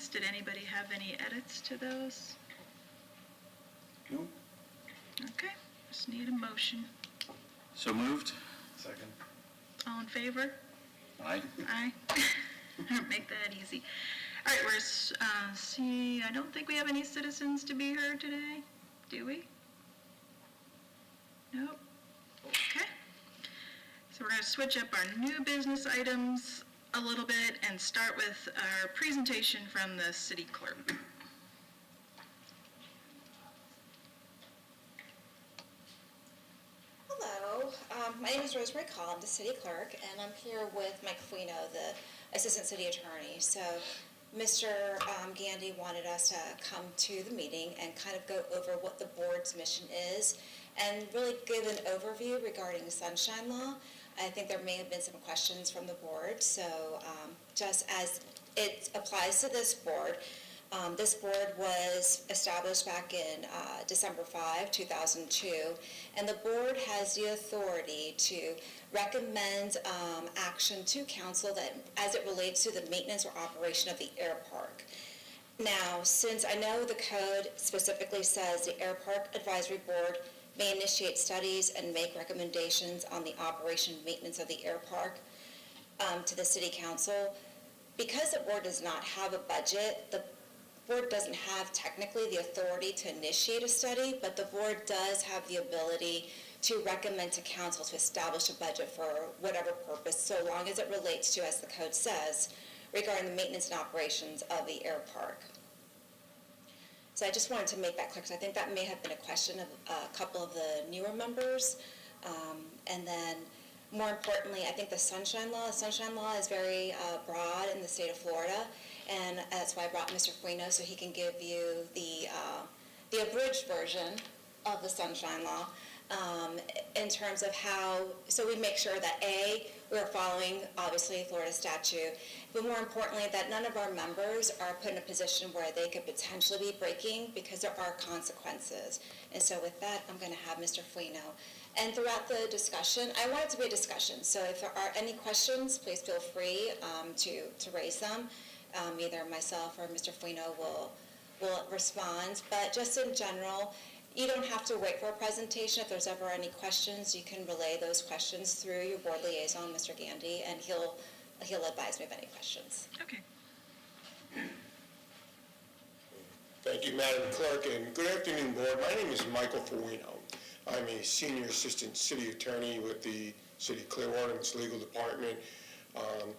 minutes. Did anybody have any edits to those? No. Okay, just need a motion. So moved. Second. All in favor? Aye. Aye. Make that easy. All right, I don't think we have any citizens to be heard today, do we? Nope. Okay. So we're going to switch up our new business items a little bit and start with our presentation from the city clerk. Hello, my name is Rosemary Call. I'm the city clerk, and I'm here with Mike Fuino, the assistant city attorney. So Mr. Gandy wanted us to come to the meeting and kind of go over what the board's mission is and really give an overview regarding the Sunshine Law. I think there may have been some questions from the board, so just as it applies to this board was established back in December 5, 2002, and the board has the authority to recommend action to council that as it relates to the maintenance or operation of the Airpark. Now, since I know the code specifically says the Airpark Advisory Board may initiate studies and make recommendations on the operation and maintenance of the Airpark to the city council, because the board does not have a budget, the board doesn't have technically the authority to initiate a study, but the board does have the ability to recommend to council to establish a budget for whatever purpose, so long as it relates to, as the code says, regarding the maintenance and operations of the Airpark. So I just wanted to make that clear, because I think that may have been a question of a couple of the newer members. And then, more importantly, I think the Sunshine Law is very broad in the state of Florida, and that's why I brought Mr. Fuino, so he can give you the abridged version of the Sunshine Law in terms of how, so we make sure that A, we're following, obviously, Florida statute, but more importantly, that none of our members are put in a position where they could potentially be breaking, because there are consequences. And so with that, I'm going to have Mr. Fuino. And throughout the discussion, I want it to be a discussion, so if there are any questions, please feel free to raise them. Either myself or Mr. Fuino will respond, but just in general, you don't have to wait for a presentation. If there's ever any questions, you can relay those questions through your board liaison, Mr. Gandy, and he'll advise me of any questions. Okay. Thank you, Madam Clerk, and good afternoon, Board. My name is Michael Fuino. I'm a senior assistant city attorney with the City of Clearwater and its legal department.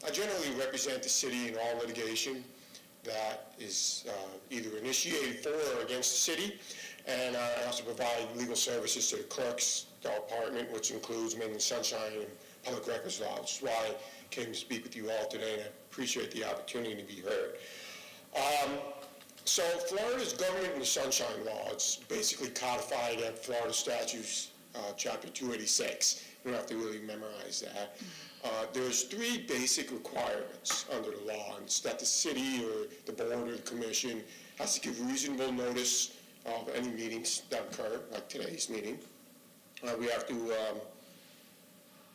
I generally represent the city in all litigation that is either initiated for or against the city, and I also provide legal services to the clerk's department, which includes maintenance, sunshine, and public records law. That's why I came to speak with you all today, and I appreciate the opportunity to be heard. So Florida's government and the Sunshine Law, it's basically codified at Florida Statutes, Chapter 286. You don't have to really memorize that. There's three basic requirements under the law, and it's that the city or the board or the commission has to give reasonable notice of any meetings that occur, like today's meeting. We have to,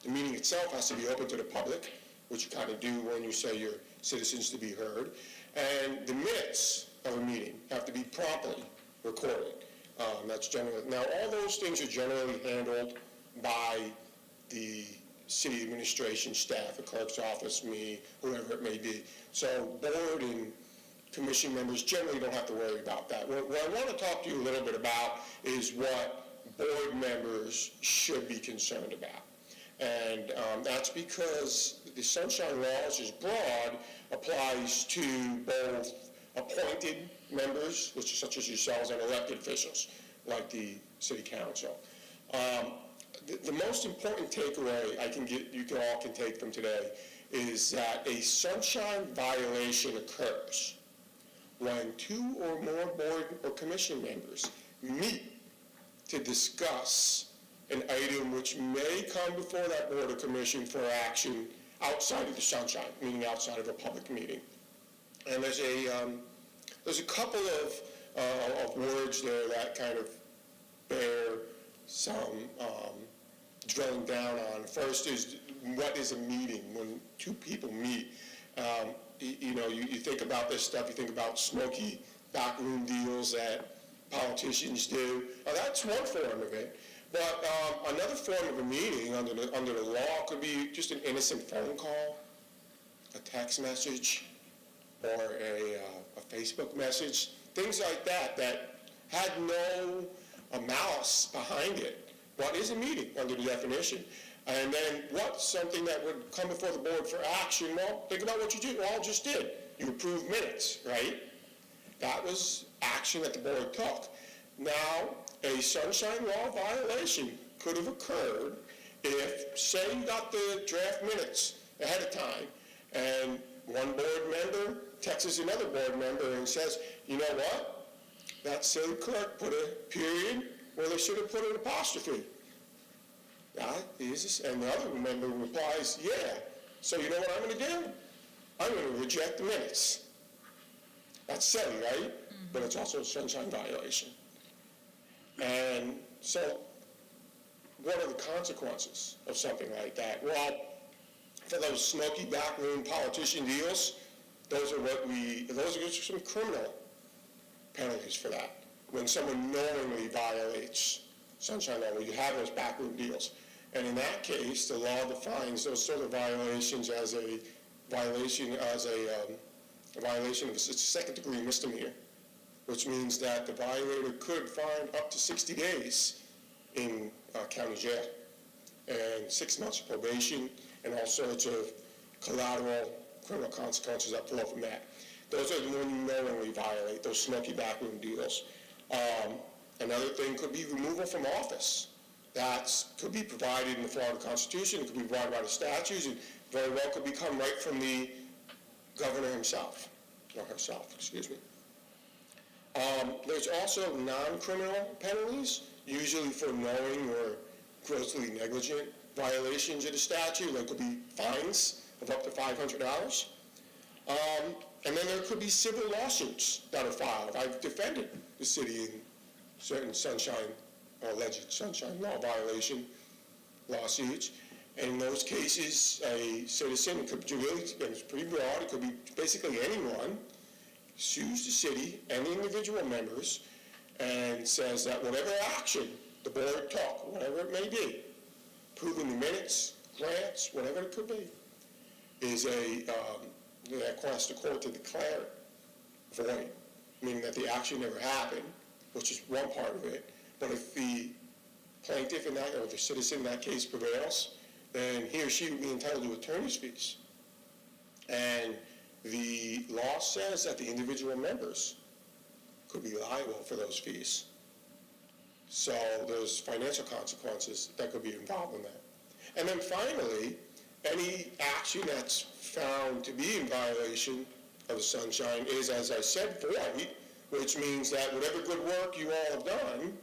the meeting itself has to be open to the public, which you kind of do when you say your citizens to be heard. And the minutes of a meeting have to be properly recorded. That's generally, now all those things are generally handled by the city administration staff, the clerk's office, me, whoever it may be. So board and commission members generally don't have to worry about that. What I want to talk to you a little bit about is what board members should be concerned about. And that's because the Sunshine Law, which is broad, applies to both appointed members, which are such as yourselves, and elected officials, like the city council. The most important takeaway you all can take from today is that a sunshine violation occurs when two or more board or commission members meet to discuss an item which may come before that board or commission for action outside of the sunshine, meaning outside of a public meeting. And there's a couple of words there that kind of bear some drilling down on. First is, what is a meeting? When two people meet, you think about this stuff, you think about smoky backroom deals that politicians do. That's one form of it. But another form of a meeting under the law could be just an innocent phone call, a text message, or a Facebook message, things like that had no malice behind it. What is a meeting under the definition? And then what's something that would come before the board for action? Well, think about what you all just did. You approved minutes, right? That was action that the board took. Now, a sunshine law violation could have occurred if, say, you got the draft minutes ahead of time, and one board member texts another board member and says, you know what? That silly clerk put a period where they should have put an apostrophe. That is, and the other member replies, yeah. So you know what I'm going to do? I'm going to reject the minutes. That's silly, right? But it's also a sunshine violation. And so what are the consequences of something like that? Well, for those smoky backroom politician deals, those are some criminal penalties for that. When someone knowingly violates sunshine law, where you have those backroom deals. And in that case, the law defines those sort of violations as a violation of a second-degree misdemeanor, which means that the violator could find up to 60 days in county jail and 6 months of probation and all sorts of collateral criminal consequences that flow from that. Those are the ones you knowingly violate, those smoky backroom deals. Another thing could be removal from office. That could be provided in the Florida Constitution, it could be provided by the statutes, and very well could become right from the governor himself, or herself, excuse me. There's also non-criminal penalties, usually for knowing or grossly negligent violations of the statute. There could be fines of up to $500. And then there could be civil lawsuits that are filed. I've defended the city in certain alleged sunshine law violation lawsuits. And in those cases, a citizen, it's pretty broad, it could be basically anyone, sues the city and the individual members and says that whatever action the board took, whatever it may be, approving the minutes, grants, whatever it could be, is that requires the court to declare it void, meaning that the action never happened, which is one part of it. But if the plaintiff in that, or the citizen in that case prevails, then he or she would be entitled to attorney's fees. And the law says that the individual members could be liable for those fees. So there's financial consequences that could be involved in that. And then finally, any action that's found to be in violation of the sunshine is, as I said, void, which means that whatever good work you all have done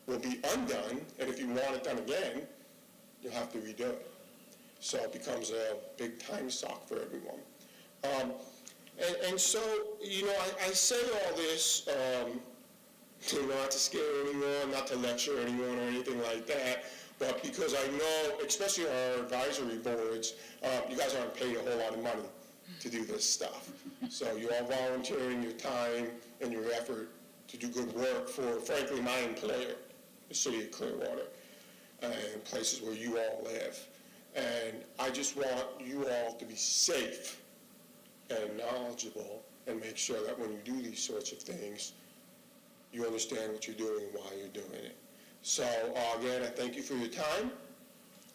will be undone, and if you want it done again, you'll have to redo it. So it becomes a big time suck for everyone. And so, I say all this not to scare anyone, not to lecture anyone or anything like that, but because I know, especially our advisory boards, you guys aren't paid a whole lot of money to do this stuff. So you are volunteering your time and your effort to do good work for, frankly, my employer, the city of Clearwater, and places where you all live. And I just want you all to be safe and knowledgeable and make sure that when you do these sorts of things, you understand what you're doing and why you're doing it. So again, I thank you for your time.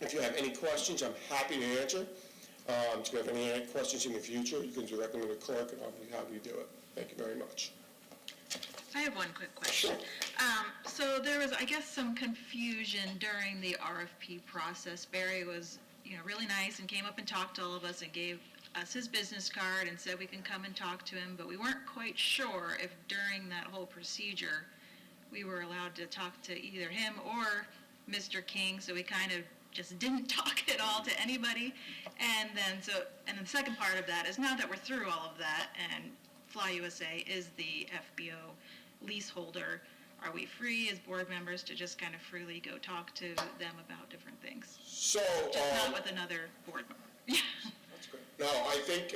If you have any questions, I'm happy to answer. If you have any questions in the future, you can direct them to the clerk and I'll be happy to do it. Thank you very much. I have one quick question. So there was, I guess, some confusion during the RFP process. Barry was, really nice and came up and talked to all of us and gave us his business card and said we can come and talk to him, but we weren't quite sure if during that whole procedure we were allowed to talk to either him or Mr. King, so we kind of just didn't talk at all to anybody. And then the second part of that is, now that we're through all of that and Fly USA is the FBO leaseholder, are we free as board members to just kind of freely go talk to them about different things? So, Just not with another board member. Yeah. that's great. No, I think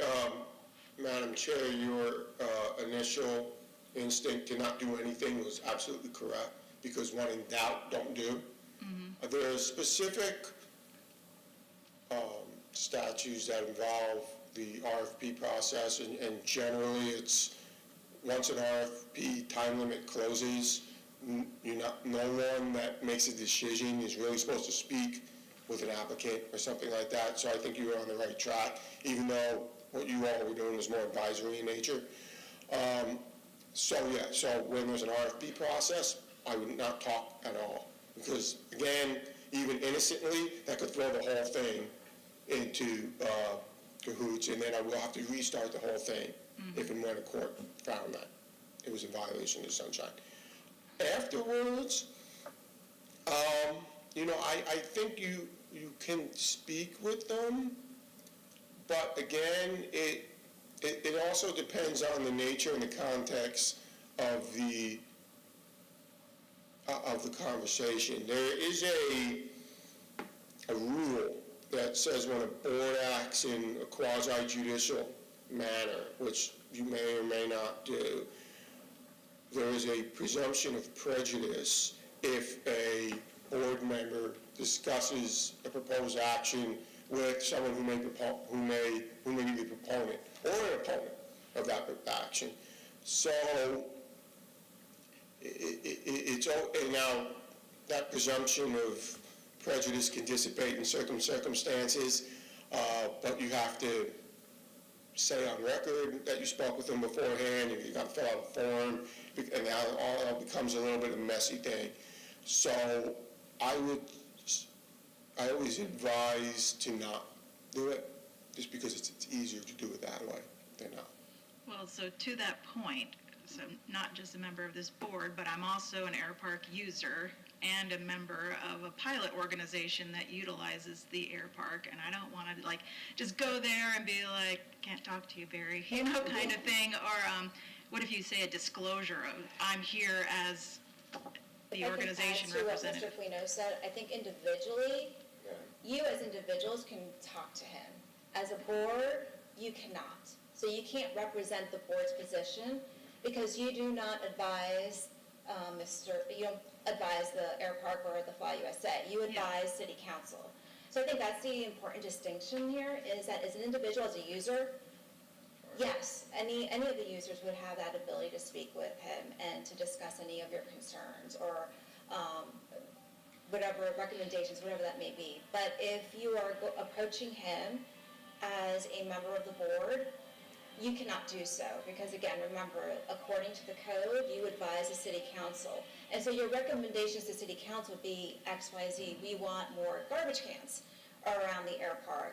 Madam Chair, your initial instinct to not do anything was absolutely correct, because when in doubt, don't do. There are specific statutes that involve the RFP process, and generally it's, once an RFP time limit closes, no one that makes a decision is really supposed to speak with an applicant or something like that. So I think you were on the right track, even though what you all were doing was more advisory in nature. So when there's an RFP process, I would not talk at all, because again, even innocently, that could throw the whole thing into cahoots, and then I will have to restart the whole thing if and when a court found that it was in violation of sunshine. Afterwards, I think you can speak with them, but again, it also depends on the nature and the context of the conversation. There is a rule that says when a board acts in a quasi-judicial manner, which you may or may not do, there is a presumption of prejudice if a board member discusses a proposed action with someone who may be the proponent or an opponent of that action. So and now that presumption of prejudice can dissipate in certain circumstances, but you have to say on record that you spoke with them beforehand, and you got to fill out a form, and now all becomes a little bit of a messy thing. So I always advise to not do it, just because it's easier to do it that way than not. Well, so to that point, so not just a member of this board, but I'm also an Airpark user and a member of a pilot organization that utilizes the Airpark, and I don't want to just go there and be like, can't talk to you, Barry, kind of thing. Or what if you say a disclosure of, I'm here as the organization representative? I think, as to what Mr. Quino said, I think individually, you as individuals can talk to him. As a board, you cannot. So you can't represent the board's position, because you do not advise you don't advise the Airpark or the Fly USA. You advise City Council. So I think that's the important distinction here, is that as an individual, as a user, yes, any of the users would have that ability to speak with him and to discuss any of your concerns or whatever recommendations, whatever that may be. But if you are approaching him as a member of the board, you cannot do so, because again, remember, according to the code, you advise the City Council. And so your recommendations to City Council would be X, Y, Z. We want more garbage cans around the Airpark.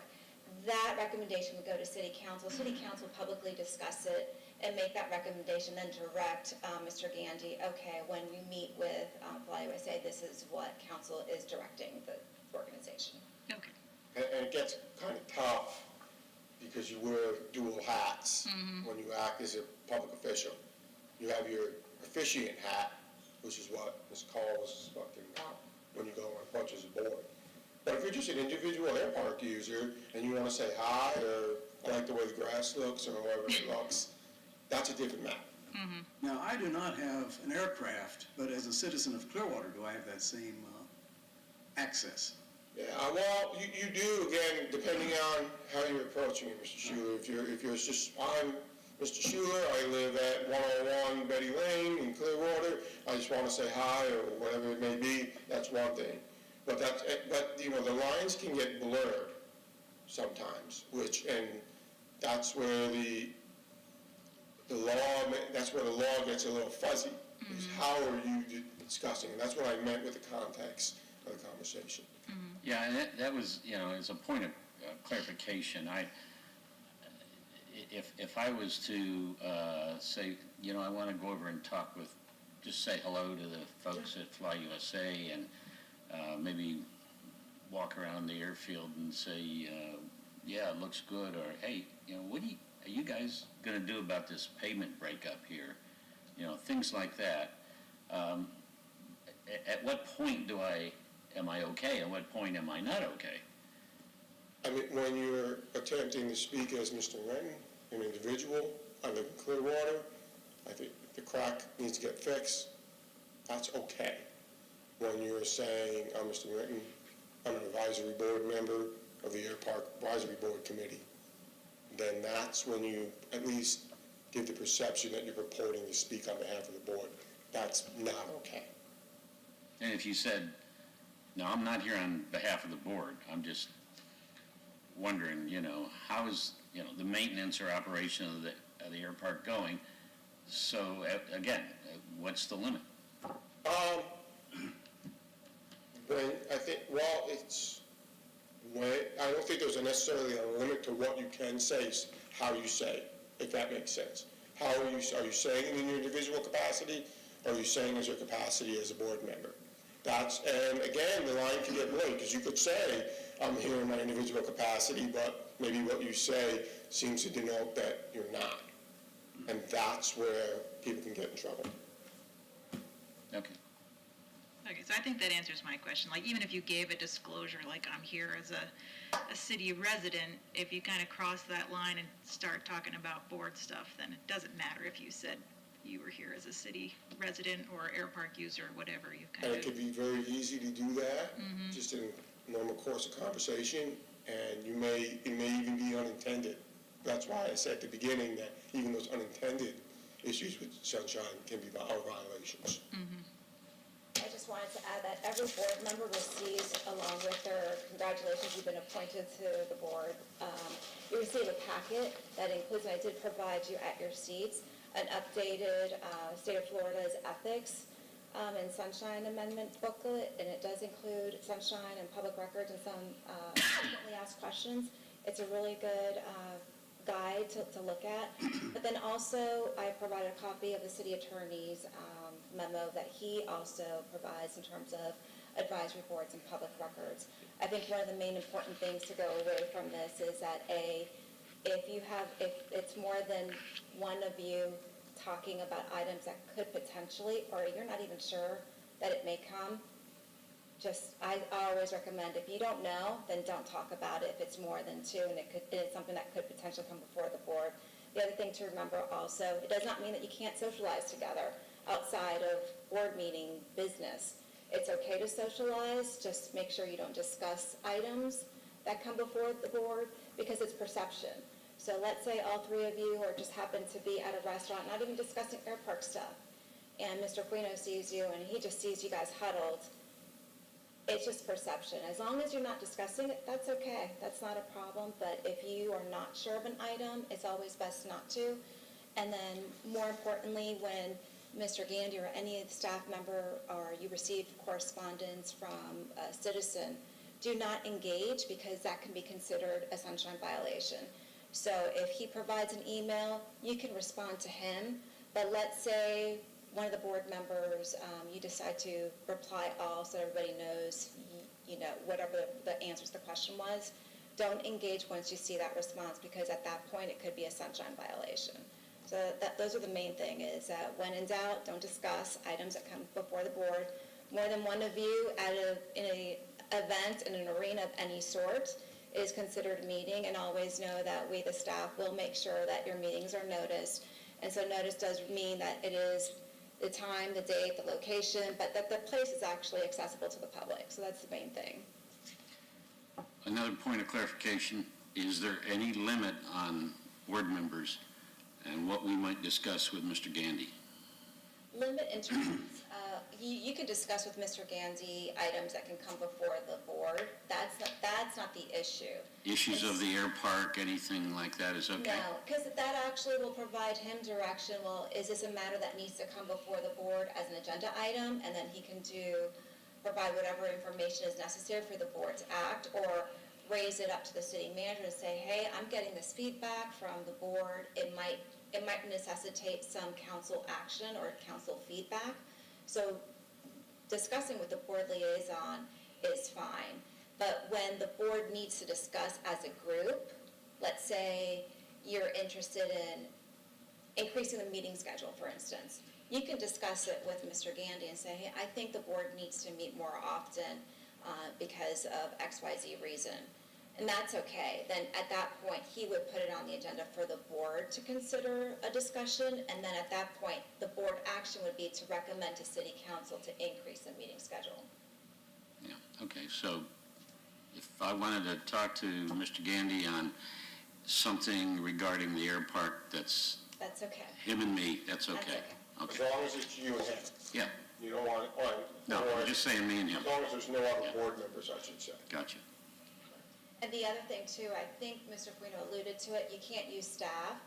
That recommendation would go to City Council. City Council publicly discuss it and make that recommendation, then direct Mr. Gandy, okay, when we meet with Fly USA, this is what Council is directing the organization. Okay. And it gets kind of tough, because you wear dual hats when you act as a public official. You have your officiant hat, which is what Ms. Call was talking about when you go and approach as a board. But if you're just an individual Airpark user and you want to say hi, or I like the way the grass looks, or however it looks, that's a different matter. Now, I do not have an aircraft, but as a citizen of Clearwater, do I have that same access? Yeah, well, you do, again, depending on how you're approaching it, Mr. Schuler. If you're just, I'm Mr. Schuler, I live at 101 Betty Lane in Clearwater, I just want to say hi, or whatever it may be, that's one thing. But the lines can get blurred sometimes, and that's where the law gets a little fuzzy, is how are you discussing, and that's what I meant with the context of the conversation. Yeah, and that was, as a point of clarification, if I was to say, I want to go over and talk with, just say hello to the folks at Fly USA, and maybe walk around the airfield and say, yeah, it looks good, or hey, what are you guys going to do about this pavement breakup here? Things like that. At what point am I okay? At what point am I not okay? I mean, when you're attempting to speak as Mr. Renton, an individual, I live in Clearwater, I think the crack needs to get fixed, that's okay. When you're saying, Mr. Minton, I'm an advisory board member of the Airpark Advisory Board Committee, then that's when you at least give the perception that you're purporting to speak on behalf of the board. That's not okay. And if you said, no, I'm not here on behalf of the board, I'm just wondering, how is, the maintenance or operation of the airpark going? So, again, what's the limit? I don't think there's necessarily a limit to what you can say, it's how you say it, if that makes sense. Are you saying it in your individual capacity, or are you saying as your capacity as a board member? And again, the line can get blurry, because you could say, I'm here in my individual capacity, but maybe what you say seems to denote that you're not. And that's where people can get in trouble. Okay. Okay, so I think that answers my question. Like, even if you gave a disclosure, like I'm here as a city resident, if you kind of cross that line and start talking about board stuff, then it doesn't matter if you said you were here as a city resident or Airpark user or whatever. You kind And of. it could be very easy to do that, just in normal course of conversation, and it may even be unintended. That's why I said at the beginning that even those unintended issues with sunshine can be violations. I just wanted to add that every board member receives, along with their congratulations, you've been appointed to the board, you receive a packet that includes, and I did provide you at your seats, an updated State of Florida's ethics and sunshine amendment booklet, and it does include sunshine and public records and some frequently asked questions. It's a really good guide to look at. But then also, I provided a copy of the city attorney's memo that he also provides in terms of advisory boards and public records. I think one of the main important things to go away from this is that if it's more than one of you talking about items that could potentially, or you're not even sure that it may come, I always recommend, if you don't know, then don't talk about it if it's more than two and it's something that could potentially come before the board. The other thing to remember also, it does not mean that you can't socialize together outside of board meeting business. It's okay to socialize, just make sure you don't discuss items that come before the board because it's perception. So let's say all three of you or just happen to be at a restaurant, not even discussing Airpark stuff, and Mr. Aquino sees you and he just sees you guys huddled. It's just perception. As long as you're not discussing it, that's okay. That's not a problem. But if you are not sure of an item, it's always best not to. And then more importantly, when Mr. Gandy or any of the staff member or you receive correspondence from a citizen, do not engage because that can be considered a sunshine violation. So if he provides an email, you can respond to him. But let's say one of the board members, you decide to reply all so everybody knows, whatever the answer to the question was. Don't engage once you see that response because at that point it could be a sunshine violation. So those are the main thing is that when in doubt, don't discuss items that come before the board. More than one of you in an event, in an arena of any sort, is considered a meeting, and always know that we, the staff, will make sure that your meetings are noticed. And so notice does mean that it is the time, the date, the location, but that the place is actually accessible to the public. So that's the main thing. Another point of clarification, is there any limit on board members and what we might discuss with Mr. Gandy? Limit in terms, you can discuss with Mr. Gandy items that can come before the board. That's not the issue. Issues of the Airpark, anything like that is okay? No, because that actually will provide him direction. Well, is this a matter that needs to come before the board as an agenda item? And then he can provide whatever information is necessary for the board to act, or raise it up to the city manager and say, hey, I'm getting this feedback from the board. It might necessitate some council action or council feedback. So discussing with the board liaison is fine. But when the board needs to discuss as a group, let's say you're interested in increasing the meeting schedule, for instance, you can discuss it with Mr. Gandy and say, hey, I think the board needs to meet more often because of XYZ reason. and that's okay, then at that point, he would put it on the agenda for the board to consider a discussion, and then at that point, the board action would be to recommend to city council to increase the meeting schedule. Yeah, okay, so if I wanted to talk to Mr. Gandy on something regarding the Airpark, that's That's okay. him and me, that's okay. As Okay, long as it's you and him. yeah, You don't want, no, I'm just saying me and him. as long as there's no other Yeah. board members, I should say. Gotcha. And the other thing too, I think Mr. Fuino alluded to it, you can't use staff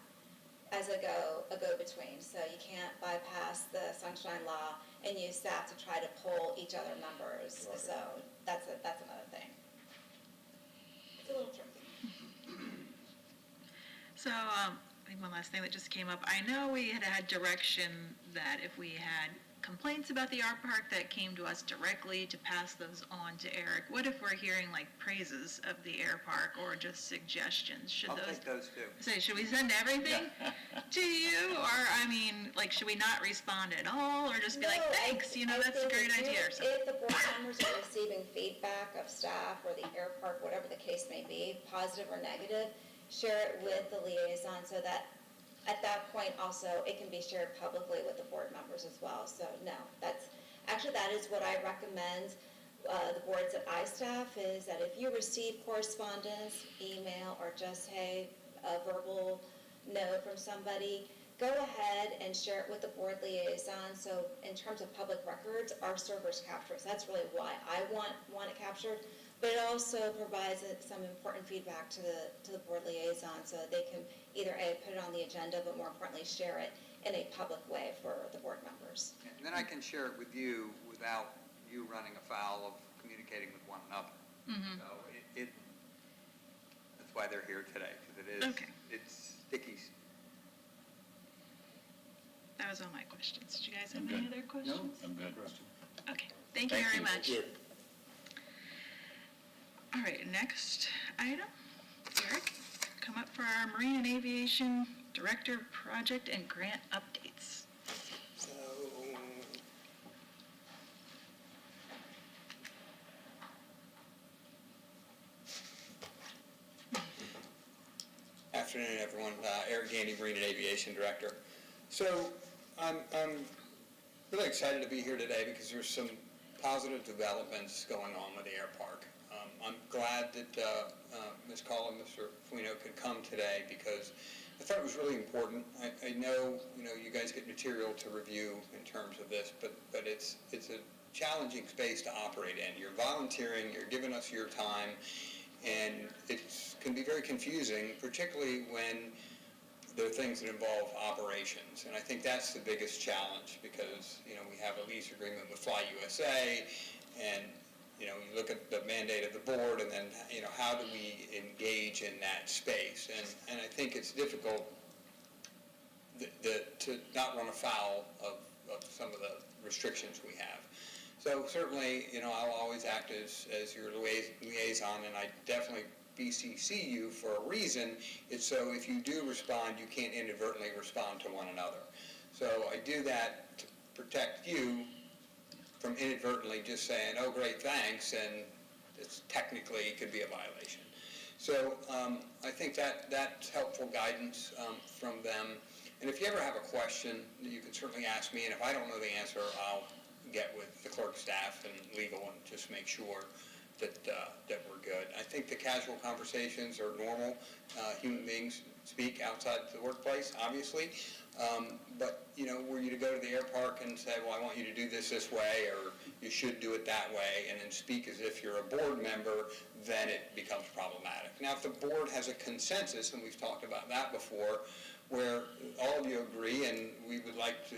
as a go-between. So you can't bypass the sunshine law and use staff to try to pull each other members. Right. So that's another thing. It's a little tricky. So, I think one last thing that just came up. I know we had direction that if we had complaints about the Airpark that came to us directly, to pass those on to Eric. What if we're hearing like praises of the Airpark or just suggestions? Should I'll those, take those too. say, should we send everything to you? Or, I mean, like, should we not respond at all or just be like, No, thanks, I that's a think great if you- idea or something? If the board members are receiving feedback of staff or the Airpark, whatever the case may be, positive or negative, share it with the liaison so that at that point also it can be shared publicly with the board members as well. So no, that is what I recommend the boards that I staff, is that if you receive correspondence, email, or just, hey, a verbal note from somebody, go ahead and share it with the board liaison. So in terms of public records, our servers capture it. So that's really why I want it captured. But it also provides some important feedback to the board liaison so that they can either A, put it on the agenda, but more importantly, share it in a public way for the board members. And then I can share it with you without you running afoul of communicating with one another. So that's why they're here today, because it is, Okay. it's sticky. That was all my questions. Did you guys have I'm any good. other questions? No, I'm good. Okay, thank you Thank very you. much. Yeah. All right, next item, Eric, come up for our Marine and Aviation Director Project and Grant updates. So, Afternoon, everyone. Eric Gandy, Marine and Aviation Director. So I'm really excited to be here today because there's some positive developments going on with the Airpark. I'm glad that Ms. Call and Mr. Fuino could come today because I thought it was really important. I know, you guys get material to review in terms of this, but it's a challenging space to operate in. You're volunteering, you're giving us your time, and it can be very confusing, particularly when there are things that involve operations. And I think that's the biggest challenge because, we have a lease agreement with Fly USA, and, you look at the mandate of the board, and then, how do we engage in that space? And I think it's difficult to not run afoul of some of the restrictions we have. So certainly, I'll always act as your liaison, and I definitely BCC you for a reason. It's so if you do respond, you can't inadvertently respond to one another. So I do that to protect you from inadvertently just saying, oh, great, thanks, and it's technically could be a violation. So I think that's helpful guidance from them. And if you ever have a question, you can certainly ask me, and if I don't know the answer, I'll get with the clerk staff and legal and just make sure that we're good. I think the casual conversations are normal. Human beings speak outside the workplace, obviously. But, were you to go to the Airpark and say, well, I want you to do this way, or you should do it that way, and then speak as if you're a board member, then it becomes problematic. Now, if the board has a consensus, and we've talked about that before, where all of you agree and we would like to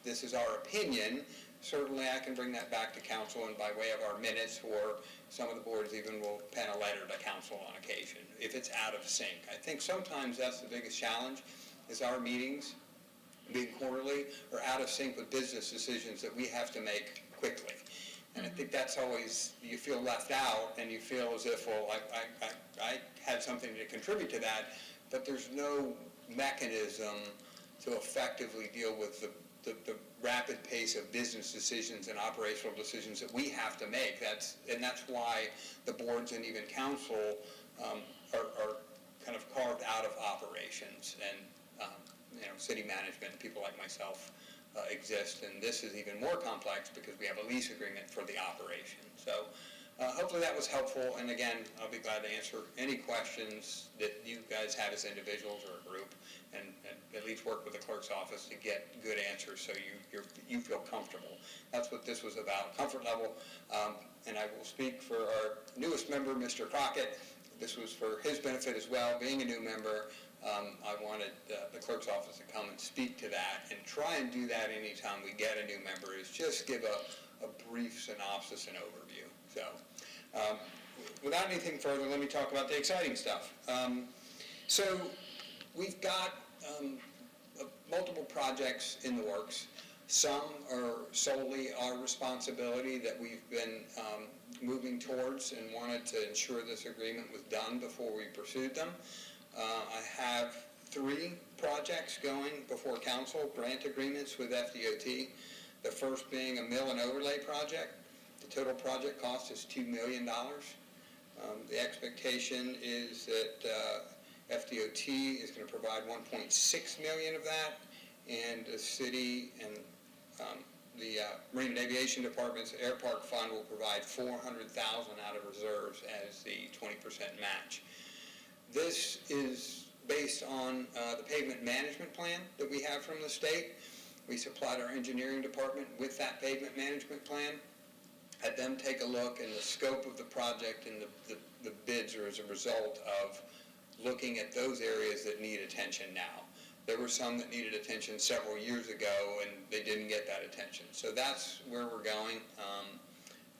this is our opinion, certainly I can bring that back to council, and by way of our minutes, or some of the boards even will pen a letter to council on occasion, if it's out of sync. I think sometimes that's the biggest challenge, is our meetings, being quarterly, are out of sync with business decisions that we have to make quickly. And I think that's always, you feel left out, and you feel as if, well, I had something to contribute to that, but there's no mechanism to effectively deal with the rapid pace of business decisions and operational decisions that we have to make. That's why the boards and even council are kind of carved out of operations, and city management, people like myself exist, and this is even more complex because we have a lease agreement for the operation. So hopefully that was helpful, and again, I'll be glad to answer any questions that you guys have as individuals or a group, and at least work with the clerk's office to get good answers so you feel comfortable. That's what this was about, comfort level, and I will speak for our newest member, Mr. Crockett. This was for his benefit as well, being a new member. I wanted the clerk's office to come and speak to that, and try and do that anytime we get a new member, is just give a brief synopsis and overview. So without anything further, let me talk about the exciting stuff. So we've got multiple projects in the works. Some are solely our responsibility that we've been moving towards, and wanted to ensure this agreement was done before we pursued them. I have 3 projects going before council, grant agreements with FDOT. The first being a mill and overlay project. The total project cost is $2 million. The expectation is that FDOT is going to provide $1.6 million of that, and the city and the Marine and Aviation Department's Airpark Fund will provide $400,000 out of reserves as the 20% match. This is based on the pavement management plan that we have from the state. We supplied our engineering department with that pavement management plan, had them take a look, and the scope of the project and the bids are as a result of looking at those areas that need attention now. There were some that needed attention several years ago, and they didn't get that attention. So that's where we're going,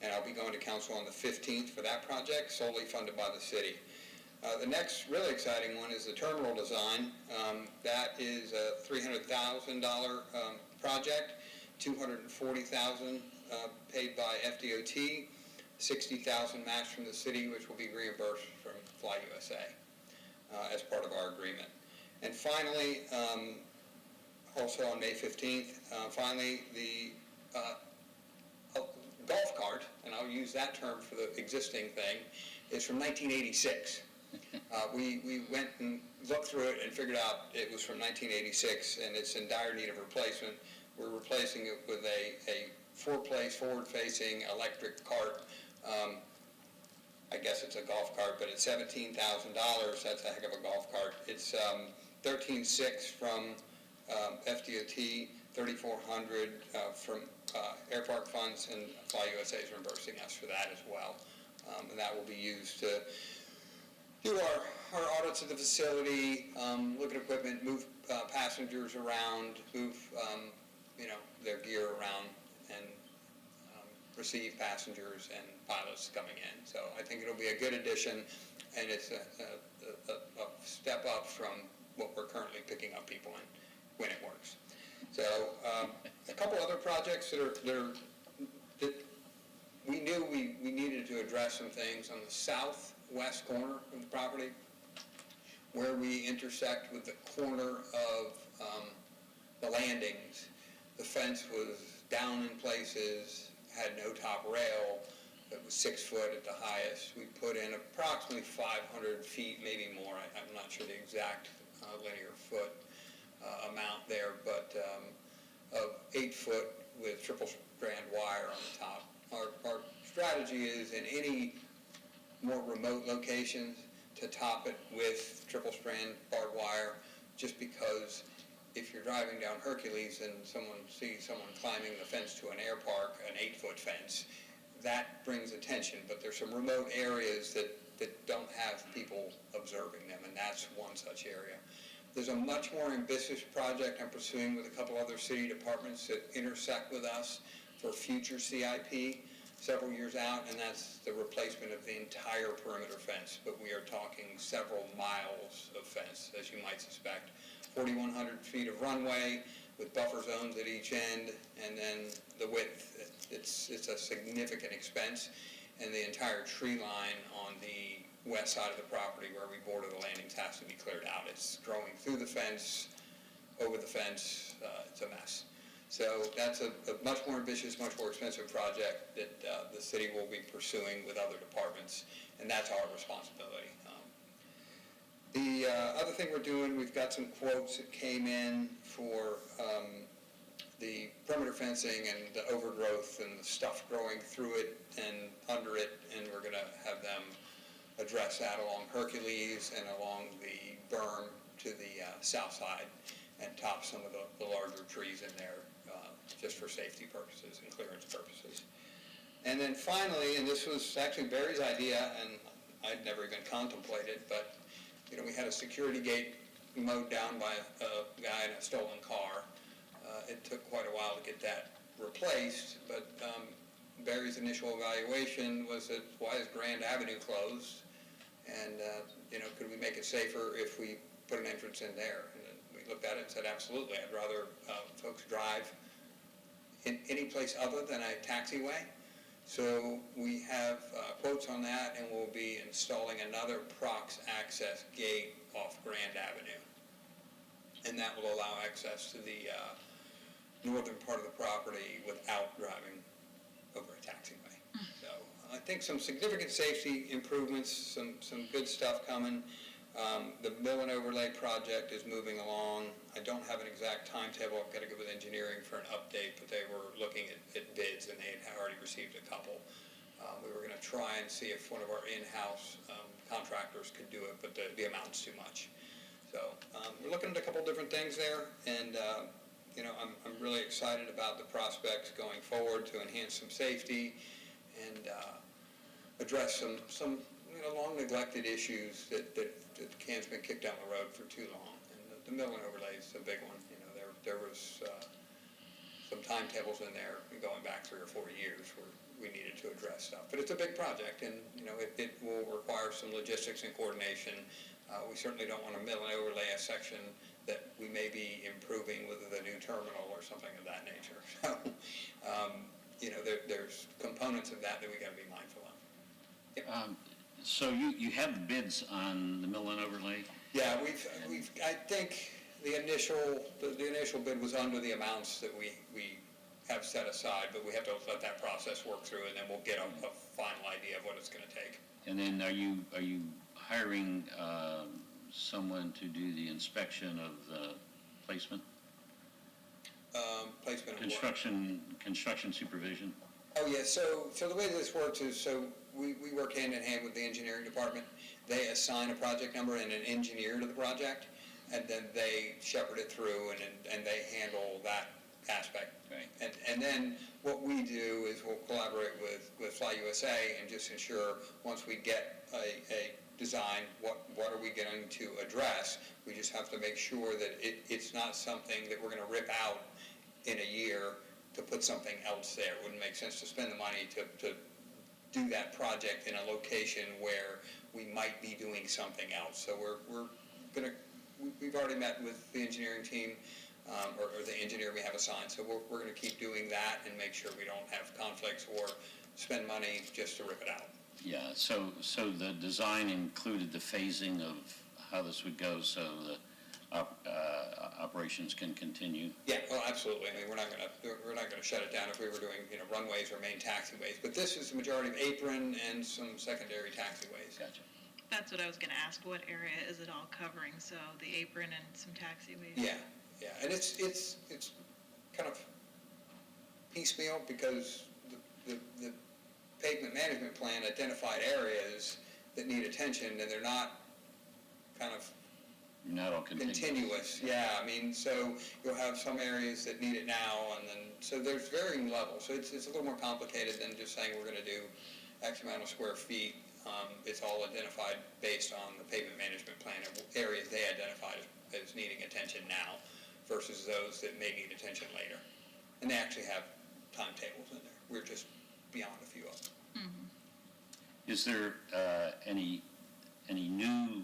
and I'll be going to council on the 15th for that project, solely funded by the city. The next really exciting one is the terminal design. That is a $300,000 project, $240,000 paid by FDOT, $60,000 matched from the city, which will be reimbursed from Fly USA as part of our agreement. And finally, also on May 15th, finally, the golf cart, and I'll use that term for the existing thing, is from 1986. We went and looked through it and figured out it was from 1986, and it's in dire need of replacement. We're replacing it with a 4-place, forward-facing electric cart. I guess it's a golf cart, but it's $17,000. That's a heck of a golf cart. It's $13,600 from FDOT, $3,400 from Airpark funds, and Fly USA is reimbursing us for that as well. And that will be used to do our audits of the facility, look at equipment, move passengers around, move their gear around, and receive passengers and pilots coming in. So I think it'll be a good addition, and it's a step up from what we're currently picking up people in when it works. So a couple other projects that we knew we needed to address some things on the southwest corner of the property, where we intersect with the corner of the landings. The fence was down in places, had no top rail. It was 6 foot at the highest. We put in approximately 500 feet, maybe more. I'm not sure the exact linear foot amount there, but of 8 foot with triple strand wire on the top. Our strategy is in any more remote locations to top it with triple strand barbed wire, just because if you're driving down Hercules and someone sees someone climbing the fence to an Airpark, an 8-foot fence, that brings attention. But there's some remote areas that don't have people observing them, and that's one such area. There's a much more ambitious project I'm pursuing with a couple other city departments that intersect with us for future CIP several years out, and that's the replacement of the entire perimeter fence. But we are talking several miles of fence, as you might suspect. 4,100 feet of runway with buffer zones at each end, and then the width. It's a significant expense, and the entire tree line on the west side of the property where we border the landings has to be cleared out. It's growing through the fence, over the fence, it's a mess. So that's a much more ambitious, much more expensive project that the city will be pursuing with other departments, and that's our responsibility. The other thing we're doing, we've got some quotes that came in for the perimeter fencing and the overgrowth and the stuff growing through it and under it, and we're going to have them address that along Hercules and along the berm to the south side and top some of the larger trees in there, just for safety purposes and clearance purposes. And then finally, and this was actually Barry's idea, and I'd never even contemplated, but we had a security gate mowed down by a guy in a stolen car. It took quite a while to get that replaced, but Barry's initial evaluation was that, why is Grand Avenue closed? And, could we make it safer if we put an entrance in there? And we looked at it and said, absolutely. I'd rather folks drive in any place other than a taxiway. So we have quotes on that, and we'll be installing another Prox access gate off Grand Avenue. And that will allow access to the northern part of the property without driving over a taxiway. So I think some significant safety improvements, some good stuff coming. The mill and overlay project is moving along. I don't have an exact timetable. I've got to go with engineering for an update, but they were looking at bids, and they had already received a couple. We were going to try and see if one of our in-house contractors could do it, but the amount's too much. So we're looking at a couple different things there, and I'm really excited about the prospects going forward to enhance some safety and address some long neglected issues that the can's been kicked down the road for too long. And the mill and overlay is a big one. There was some timetables in there going back 3 or 4 years where we needed to address stuff. But it's a big project, and it will require some logistics and coordination. We certainly don't want to mill and overlay a section that we may be improving with the new terminal or something of that nature. So, there's components of that we got to be mindful of. Yep. So you have the bids on the mill and overlay? Yeah, we've I think the initial bid was under the amounts that we have set aside, but we have to let that process work through, and then we'll get a final idea of what it's going to take. And then are you hiring someone to do the inspection of the placement? Placement of what? Construction supervision? Oh, yeah, so the way this works is, we work hand in hand with the engineering department. They assign a project number and an engineer to the project, and then they shepherd it through, and they handle that aspect. Right. And then what we do is we'll collaborate with Fly USA and just ensure, once we get a design, what are we going to address? We just have to make sure that it's not something that we're going to rip out in a year to put something else there. It wouldn't make sense to spend the money to do that project in a location where we might be doing something else. So we've already met with the engineering team, or the engineer we have assigned. So we're going to keep doing that and make sure we don't have conflicts or spend money just to rip it out. Yeah, so the design included the phasing of how this would go, so the operations can continue. Yeah, well, absolutely. I mean, we're not going to shut it down if we were doing runways or main taxiways. But this is the majority of apron and some secondary taxiways. Gotcha. That's what I was gonna ask, what area is it all covering? So the apron and some taxiways? Yeah, and it's kind of piecemeal, because the pavement management plan identified areas that need attention, and they're not kind of Not all continuous. Yeah, I mean, so you'll have some areas that need it now, and then, so there's varying levels. So it's a little more complicated than just saying we're going to do X amount of square feet. It's all identified based on the pavement management plan of areas they identified as needing attention now versus those that may need attention later. And they actually have timetables in there. We're just beyond a few of them. Mm-hmm. Is there any new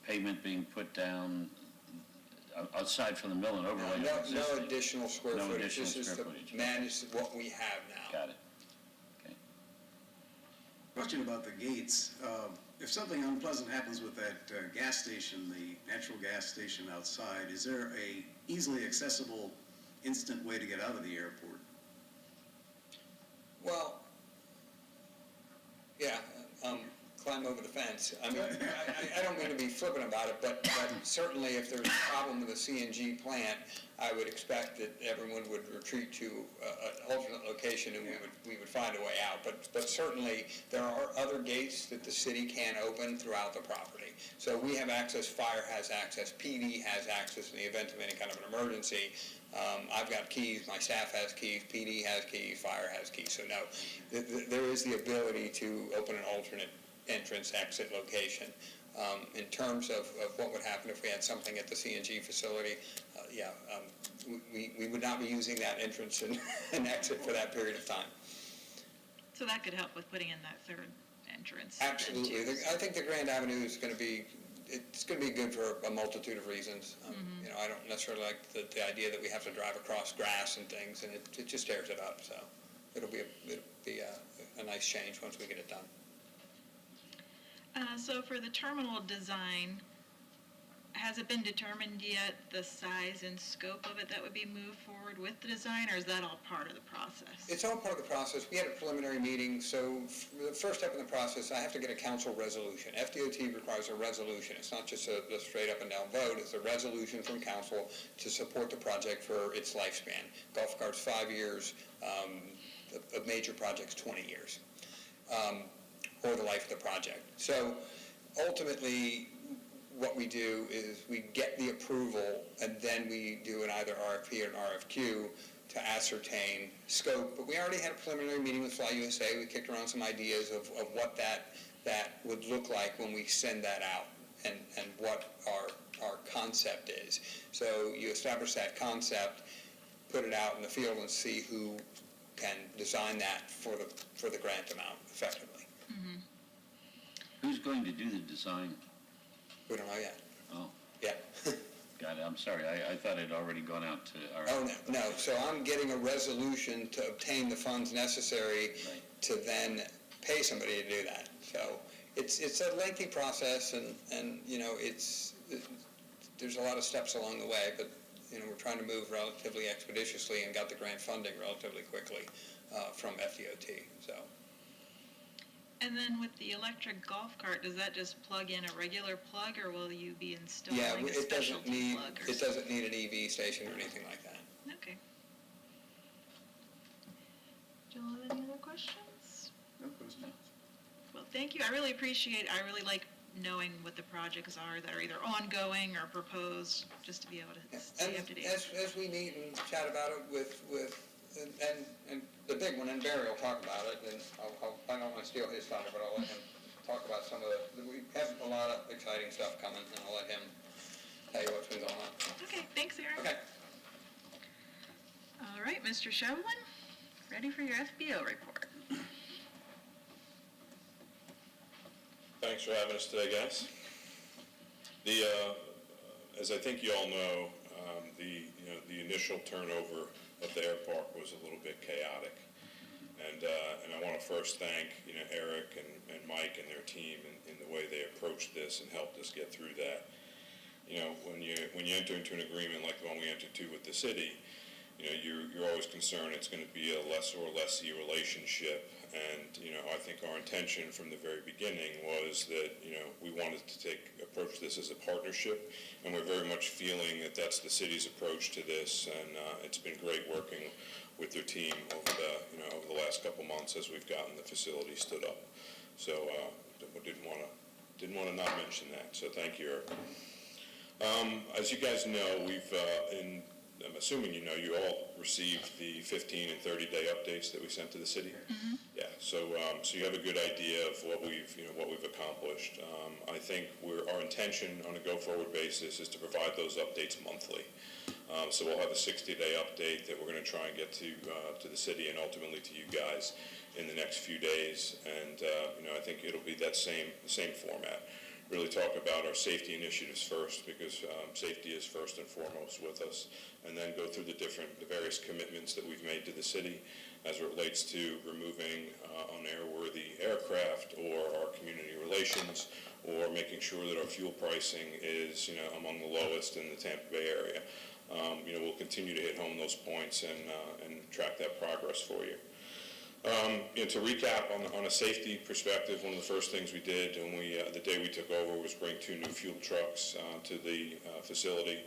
pavement being put down outside from the mill and overlay? No additional square No footage. additional This is square to footage. manage what we have now. Got it. Okay. Question about the gates. If something unpleasant happens with that gas station, the natural gas station outside, is there a easily accessible, instant way to get out of the airport. Well, yeah, climb over the fence. I mean, I don't mean to be flippant about it, but certainly if there's a problem with a CNG plant, I would expect that everyone would retreat to an alternate location and we would find a way out. But certainly there are other gates that the city can open throughout the property. So we have access, fire has access, PD has access in the event of any kind of an emergency. I've got keys, my staff has keys, PD has keys, fire has keys. So no, there is the ability to open an alternate entrance exit location. In terms of what would happen if we had something at the CNG facility, we would not be using that entrance and exit for that period of time. So that could help with putting in that third entrance. Absolutely. I think the Grand Avenue is going to be, it's going to be good for a multitude of reasons. You know, I don't necessarily like the idea that we have to drive across grass and things, and it just tears it up. So it'll be a nice change once we get it done. So for the terminal design, has it been determined yet the size and scope of it that would be moved forward with the design, or is that all part of the process? It's all part of the process. We had a preliminary meeting, so the first step in the process, I have to get a council resolution. FDOT requires a resolution. It's not just a straight up and down vote. It's a resolution from council to support the project for its lifespan. Golf cart's 5 years, a major project's 20 years, or the life of the project. So ultimately, what we do is we get the approval and then we do an either RFP or an RFQ to ascertain scope. But we already had a preliminary meeting with Fly USA. We kicked around some ideas of what that would look like when we send that out and what our concept is. So you establish that concept, put it out in the field and see who can design that for the grant amount effectively. Who's going to do the design? We don't know yet. Oh, Yeah. got it. I'm sorry. I thought it had already gone out to our... Oh, no. So I'm getting a resolution to obtain the funds necessary Right. to then pay somebody to do that. So it's a lengthy process and you know, there's a lot of steps along the way, but, you know, we're trying to move relatively expeditiously and got the grant funding relatively quickly from FDOT, so. And then with the electric golf cart, does that just plug in a regular plug, or will you be installing Yeah, a specialty plug? it doesn't need an EV station or anything like that. Okay. Do you have any other questions? No question. Well, thank you. I really like knowing what the projects are that are either ongoing or proposed, just to be able to stay up to date. As we meet and chat about it and the big one, and Barry will talk about it, and I don't want to steal his thunder, but I'll let him talk about some of we have a lot of exciting stuff coming, and I'll let him tell you what's been going on. Okay, thanks, Aaron. Okay. All right, Mr. Chauvelin, ready for your FBO report. Thanks for having us today, guys. As I think you all know, the initial turnover of the Airpark was a little bit chaotic, and I want to first thank Eric and Mike and their team in the way they approached this and helped us get through that. When you enter into an agreement like the one we entered to with the city, you're always concerned it's going to be a lessor or lessee relationship. And, I think our intention from the very beginning was that, we wanted to approach this as a partnership, and we're very much feeling that that's the city's approach to this, and it's been great working with their team over the last couple months as we've gotten the facility stood up. So, I didn't want to not mention that, so thank you, Eric. As you guys know, I'm assuming you all received the 15 and 30-day updates that we sent to the city. Mm-hmm. Yeah, so you have a good idea of what we've accomplished. I think our intention on a go-forward basis is to provide those updates monthly. So we'll have a 60-day update that we're going to try and get to the city and ultimately to you guys in the next few days. And I think it'll be that same format. Really talk about our safety initiatives first, because safety is first and foremost with us, and then go through the various commitments that we've made to the city as it relates to removing unairworthy aircraft, or our community relations, or making sure that our fuel pricing is among the lowest in the Tampa Bay area. we'll continue to hit home those points and track that progress for you. To recap on a safety perspective, one of the first things we did when the day we took over was bring 2 new fuel trucks to the facility.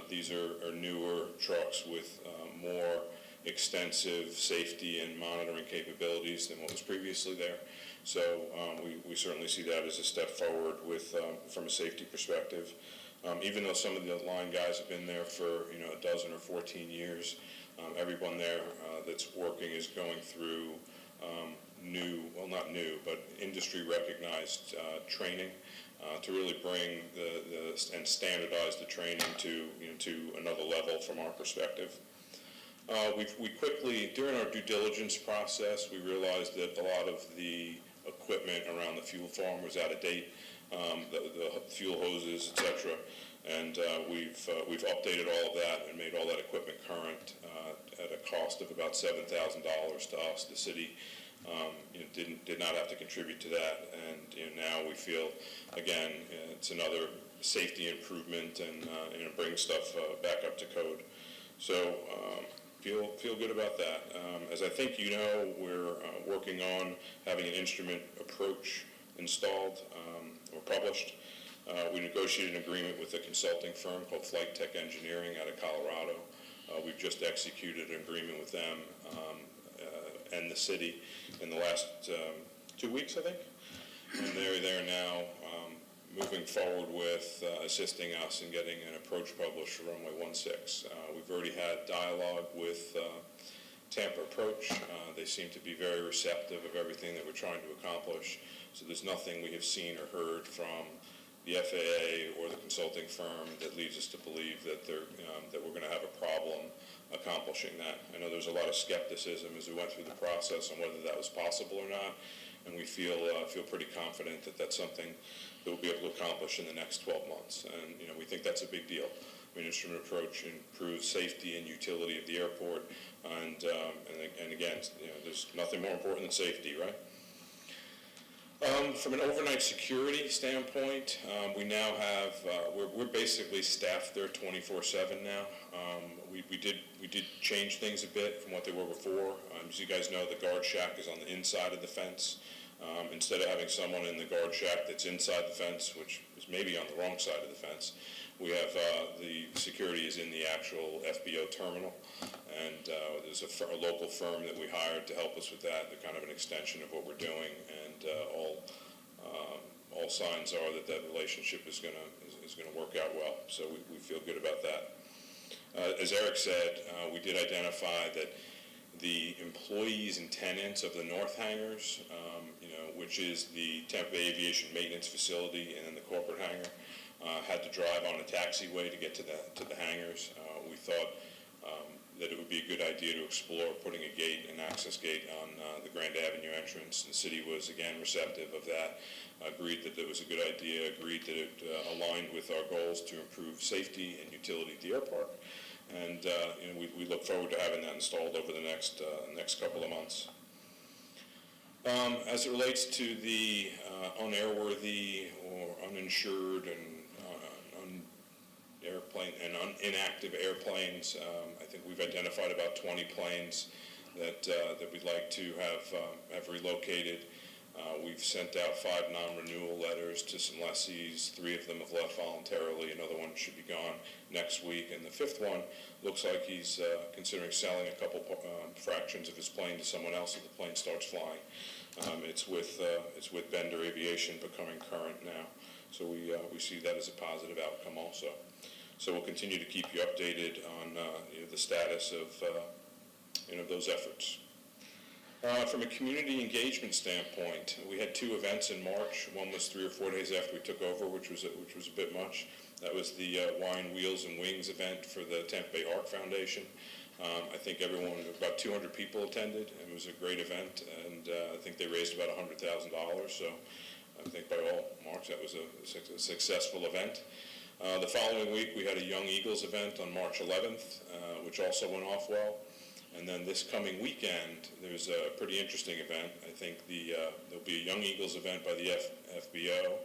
These are newer trucks with more extensive safety and monitoring capabilities than what was previously there. So we certainly see that as a step forward from a safety perspective. Even though some of the line guys have been there for a dozen or 14 years, everyone there that's working is going through not new, but industry-recognized training to really bring and standardize the training to another level from our perspective. We quickly, during our due diligence process, we realized that a lot of the equipment around the fuel farm was out of date, the fuel hoses, et cetera, and we've updated all of that and made all that equipment current at a cost of about $7,000 to us. The city did not have to contribute to that, and now we feel, again, it's another safety improvement and bring stuff back up to code. So feel good about that. As I think we're working on having an instrument approach installed or published. We negotiated an agreement with a consulting firm called Flight Tech Engineering out of Colorado. We've just executed an agreement with them and the city in the last 2 weeks, I think. And they're now moving forward with assisting us in getting an approach published for runway 16. We've already had dialogue with Tampa Approach. They seem to be very receptive of everything that we're trying to accomplish. So there's nothing we have seen or heard from the FAA or the consulting firm that leads us to believe that we're going to have a problem accomplishing that. I know there's a lot of skepticism as we went through the process on whether that was possible or not, and we feel pretty confident that that's something that we'll be able to accomplish in the next 12 months. And we think that's a big deal. I mean, instrument approach improves safety and utility of the airport, and again, there's nothing more important than safety, right? From an overnight security standpoint, we now have, we're basically staffed there 24/7 now. We did change things a bit from what they were before. As you guys know, the guard shack is on the inside of the fence. Instead of having someone in the guard shack that's inside the fence, which is maybe on the wrong side of the fence, we have the security is in the actual FBO terminal, and there's a local firm that we hired to help us with that. They're kind of an extension of what we're doing, and all signs are that relationship is going to work out well. So we feel good about that. As Eric said, we did identify that the employees and tenants of the north hangars, which is the Tampa Aviation Maintenance Facility and then the corporate hangar, had to drive on a taxiway to get to the hangars. We thought that it would be a good idea to explore putting an access gate on the Grand Avenue entrance. And the city was, again, receptive of that, agreed that it was a good idea, agreed that it aligned with our goals to improve safety and utility at the Airpark. And we look forward to having that installed over the next couple of months. As it relates to the unairworthy or uninsured and inactive airplanes, I think we've identified about 20 planes that we'd like to have relocated. We've sent out 5 non-renewal letters to some lessees. 3 of them have left voluntarily. Another one should be gone next week. And the 5th one looks like he's considering selling a couple fractions of his plane to someone else if the plane starts flying. It's with Bender Aviation becoming current now. So we see that as a positive outcome also. So we'll continue to keep you updated on the status of those efforts. From a community engagement standpoint, we had 2 events in March. One was 3 or 4 days after we took over, which was a bit much. That was the Wine, Wheels, and Wings event for the Tampa Bay Arc Foundation. I think about 200 people attended, and it was a great event, and I think they raised about $100,000. So I think by all marks, that was a successful event. The following week, we had a Young Eagles event on March 11th, which also went off well. And then this coming weekend, there's a pretty interesting event. I think there'll be a Young Eagles event by the FBO.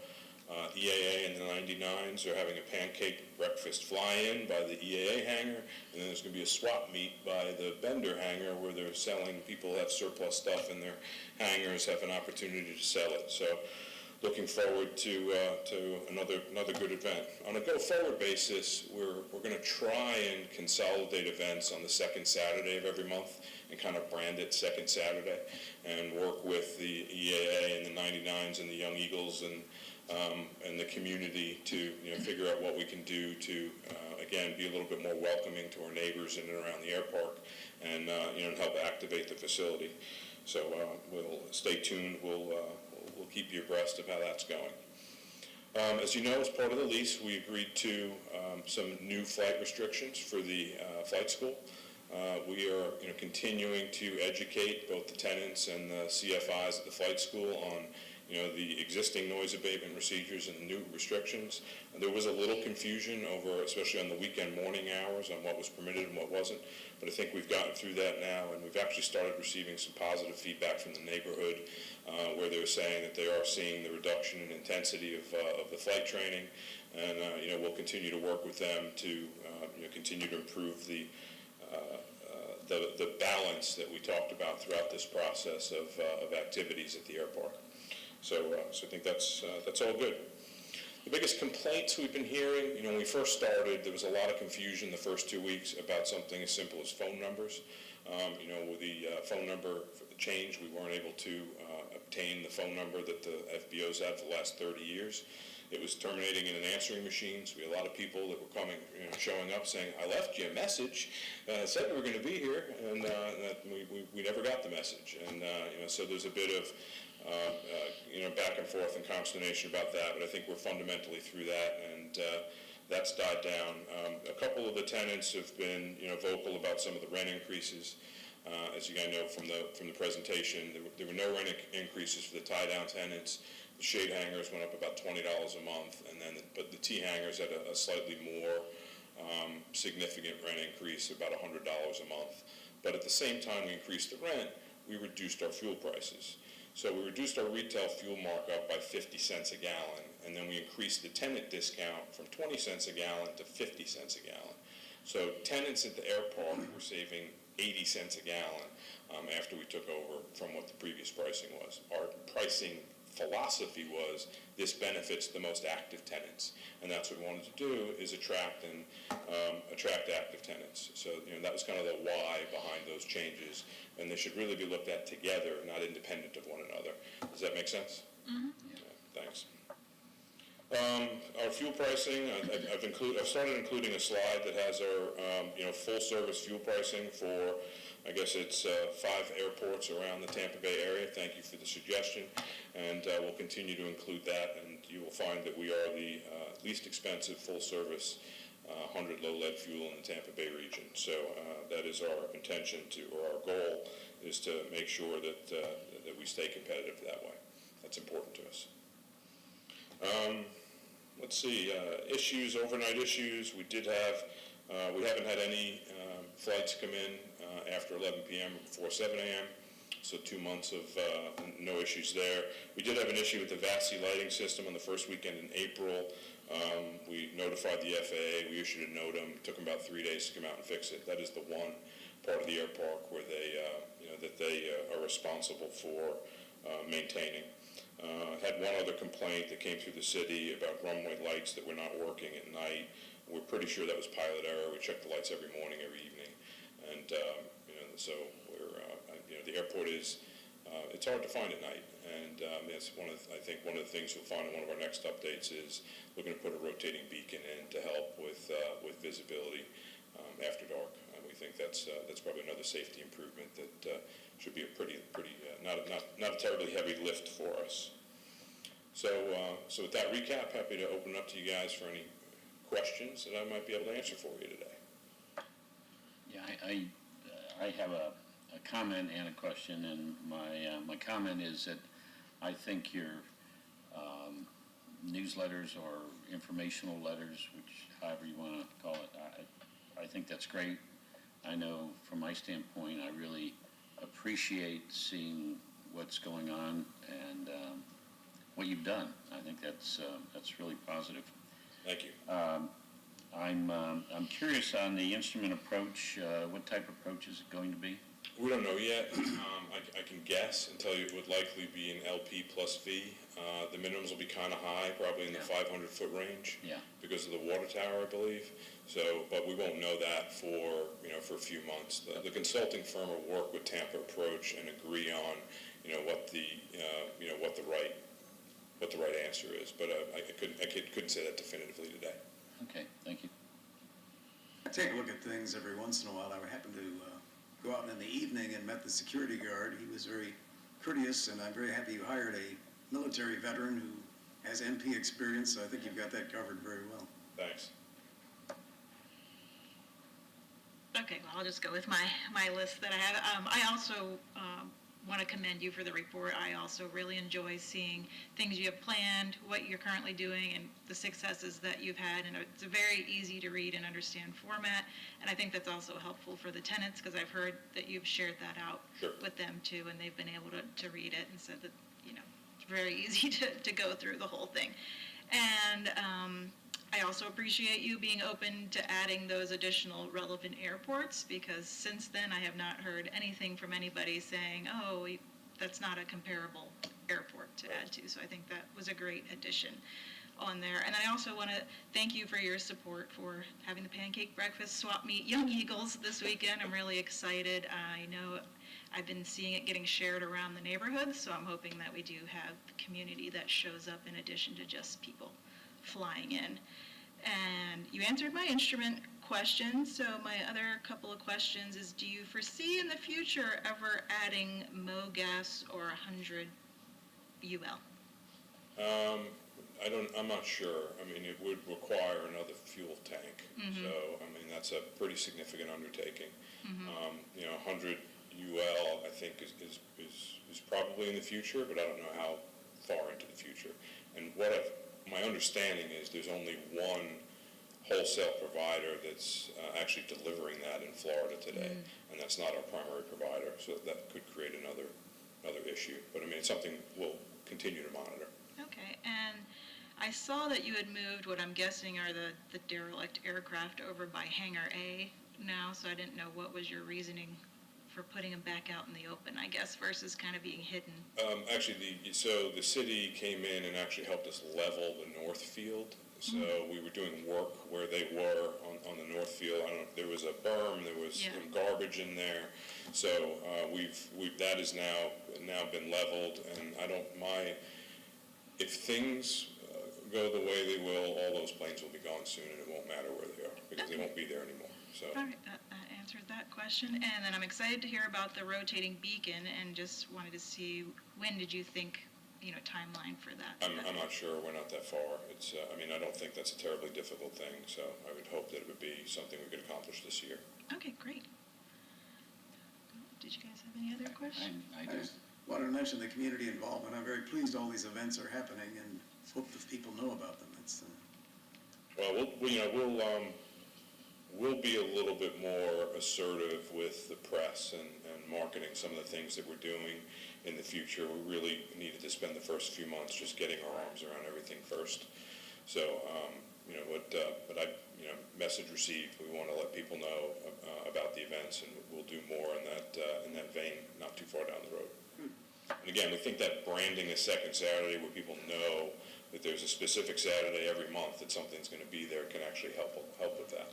EAA and the 99s are having a pancake breakfast fly-in by the EAA hangar, and then there's going to be a swap meet by the Bender hangar where they're selling, people who have surplus stuff in their hangars have an opportunity to sell it. So looking forward to another good event. On a go-forward basis, we're going to try and consolidate events on the second Saturday of every month and kind of brand it Second Saturday, and work with the EAA and the 99s and the Young Eagles and the community to figure out what we can do to again be a little bit more welcoming to our neighbors in and around the Airpark, and help activate the facility. So we'll stay tuned. We'll keep you abreast of how that's going. As you know, as part of the lease, we agreed to some new flight restrictions for the flight school. We are continuing to educate both the tenants and the CFIs at the flight school on the existing noise abatement procedures and the new restrictions. And there was a little confusion over, especially on the weekend morning hours, on what was permitted and what wasn't. But I think we've gotten through that now, and we've actually started receiving some positive feedback from the neighborhood where they're saying that they are seeing the reduction in intensity of the flight training. And we'll continue to work with them to continue to improve the balance that we talked about throughout this process of activities at the Airpark. So I think that's all good. The biggest complaints we've been hearing, when we first started, there was a lot of confusion the first 2 weeks about something as simple as phone numbers. With the phone number change, we weren't able to obtain the phone number that the FBO's had for the last 30 years. It was terminating in an answering machine, so we had a lot of people that were coming, showing up saying, I left you a message, said we were going to be here, and that we never got the message. And so there's a bit of back and forth and consternation about that, but I think we're fundamentally through that, and that's died down. A couple of the tenants have been, vocal about some of the rent increases. As you guys know from the presentation, there were no rent increases for the tie-down tenants. The shade hangers went up about $20 a month, but the T hangers had a slightly more significant rent increase, about $100 a month. But at the same time we increased the rent, we reduced our fuel prices. So we reduced our retail fuel markup by 50 cents a gallon, and then we increased the tenant discount from 20 cents a gallon to 50 cents a gallon. So tenants at the Airpark were saving 80 cents a gallon after we took over from what the previous pricing was. Our pricing philosophy was this benefits the most active tenants, and that's what we wanted to do, is attract active tenants. So that was kind of the why behind those changes, and they should really be looked at together, not independent of one another. Does that make sense? Mm-hmm. Yeah, thanks. Our fuel pricing, I've started including a slide that has our full service fuel pricing for, I guess it's 5 airports around the Tampa Bay area. Thank you for the suggestion, and we'll continue to include that, and you will find that we are the least expensive full service 100 low lead fuel in the Tampa Bay region. So that is our intention or our goal is to make sure that we stay competitive that way. That's important to us. Let's see, overnight issues. We haven't had any flights come in after 11 p.m. or before 7 a.m., so 2 months of no issues there. We did have an issue with the VASI lighting system on the first weekend in April. We notified the FAA, we issued a NOTAM. It took them about 3 days to come out and fix it. That is the one part of the Airpark where they are responsible for maintaining. Had one other complaint that came through the city about runway lights that were not working at night. We're pretty sure that was pilot error. We check the lights every morning, every evening, and so the airport is it's hard to find at night, and it's one of the things you'll find in one of our next updates is we're going to put a rotating beacon in to help with visibility after dark. We think that's probably another safety improvement that should be a pretty not a terribly heavy lift for us. So with that recap, happy to open up to you guys for any questions that I might be able to answer for you today. Yeah, I have a comment and a question, and my comment is that I think your newsletters or informational letters, which however you want to call it, I think that's great. I know from my standpoint, I really appreciate seeing what's going on, and what you've done. I think that's really positive. Thank you. I'm curious on the instrument approach. What type of approach is it going to be? We don't know yet. I can guess and tell you it would likely be an LP plus V. The minimums will be kind of high, probably in the 500-foot range. Yeah. Because of the water tower, I believe. So, but we won't know that for a few months. The consulting firm will work with Tampa Approach and agree on, what the right answer is. But I couldn't say that definitively today. Okay, thank you. I take a look at things every once in a while. I happened to go out in the evening and met the security guard. He was very courteous, and I'm very happy you hired a military veteran who has MP experience, so I think you've got that covered very well. Thanks. Okay, well, I'll just go with my list that I have. I also want to commend you for the report. I also really enjoy seeing things you have planned, what you're currently doing, and the successes that you've had. And it's a very easy to read and understand format. And I think that's also helpful for the tenants, because I've heard that you've shared that out Sure. with them too, and they've been able to read it and said that, it's very easy to go through the whole thing. And I also appreciate you being open to adding those additional relevant airports, because since then I have not heard anything from anybody saying, oh, that's not a comparable airport to add to. So I think that was a great addition on there. And I also want to thank you for your support for having the pancake breakfast swap meet Young Eagles this weekend. I'm really excited. I know I've been seeing it getting shared around the neighborhood, so I'm hoping that we do have the community that shows up in addition to just people flying in. And you answered my instrument question, so my other couple of questions is, do you foresee in the future ever adding MoGas or 100 UL? I'm not sure. I mean, it would require another fuel tank. Mm-hmm. So, I mean, that's a pretty significant undertaking. 100 UL, I think, is probably in the future, but I don't know how far into the future. And my understanding is there's only one wholesale provider that's actually delivering that in Florida today, and that's not our primary provider, so that could create another issue. But I mean, it's something we'll continue to monitor. Okay, and I saw that you had moved what I'm guessing are the derelict aircraft over by Hangar A now, so I didn't know what was your reasoning for putting them back out in the open, I guess, versus kind of being hidden. Actually, so the city came in and actually helped us level the north field. So we were doing work where they were on the north field. I don't know, there was a berm, there was some garbage in there. So that has now been leveled, and if things go the way they will, all those planes will be gone soon, and it won't matter where they are, because they won't be there anymore. So. All right, that answered that question. And then I'm excited to hear about the rotating beacon, and just wanted to see, when did you think, timeline for that? I'm not sure. We're not that far. It's, I don't think that's a terribly difficult thing, so I would hope that it would be something we could accomplish this year. Okay, great. Did you guys have any other questions? I I do. just wanted to mention the community involvement. I'm very pleased all these events are happening, and hope that people know about them. It's Well, we'll be a little bit more assertive with the press and marketing some of the things that we're doing in the future. We really needed to spend the first few months just getting our arms around everything first. So, but I, message received. We want to let people know about the events, and we'll do more in that vein, not too far down the road. And again, we think that branding a second Saturday where people know that there's a specific Saturday every month that something's going to be there can actually help with that.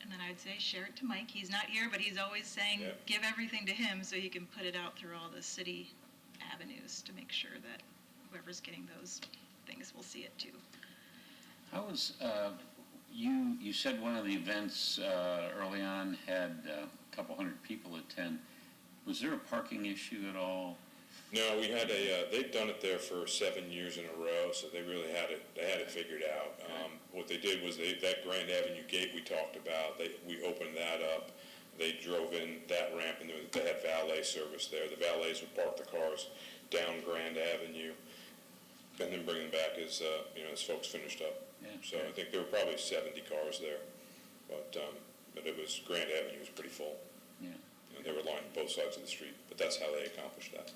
And then I'd say share it to Mike. He's not here, but he's always saying, give everything to him so he can put it out through all the city avenues to make sure that whoever's getting those things will see it too. How was, you said one of the events early on had a couple hundred people attend. Was there a parking issue at all? No, we had they'd done it there for 7 years in a row, so they really had it figured out. What they did was that Grand Avenue gate we talked about, we opened that up. They drove in that ramp, and they had valet service there. The valets would park the cars down Grand Avenue, and then bring them back as folks finished up. Yeah. So I think there were probably 70 cars there, but it was, Grand Avenue was pretty full. Yeah. And they were lined both sides of the street, but that's how they accomplished that.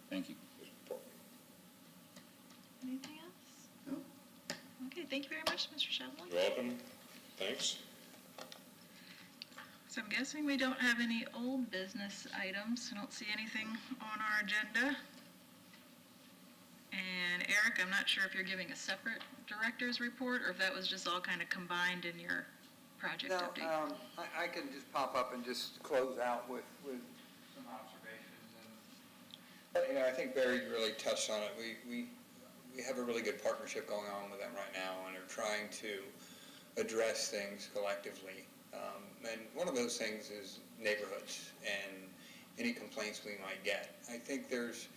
Thank you. Anything else? No? Okay, thank you very much, Mr. Shevlin. You're welcome. Thanks. So I'm guessing we don't have any old business items. I don't see anything on our agenda. And Eric, I'm not sure if you're giving a separate director's report or if that was just all kind of combined in your project No, update. I can just pop up and just close out with some observations. But, I think Barry really touched on it. We have a really good partnership going on with them right now and are trying to address things collectively. And one of those things is neighborhoods and any complaints we might get. I think there's